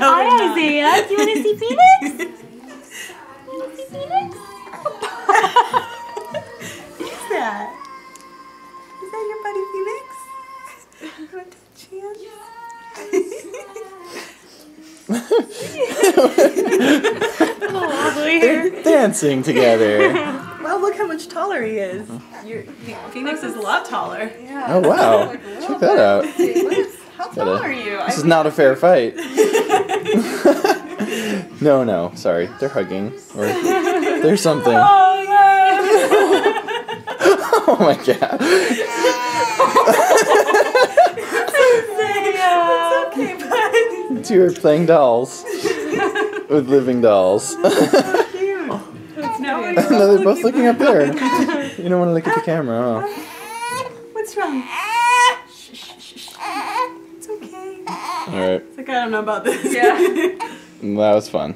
Hi, Isaiah. Do you want to see Phoenix? You want to see Phoenix? Who's that? Is that your buddy Phoenix? You want to touch hands? They're dancing together. Well, look how much taller he is. Phoenix is a lot taller. Yeah. Oh wow! Check that out. How tall are you? This is not a fair fight. No, sorry. They're hugging. Or there's something. Oh my god. It's okay, bud. Two are playing dolls. With living dolls. No, No, they're both looking up there. You don't want to look at the camera, huh? what's wrong? It's okay. Alright. It's like, I don't know about this. Yeah. That was fun.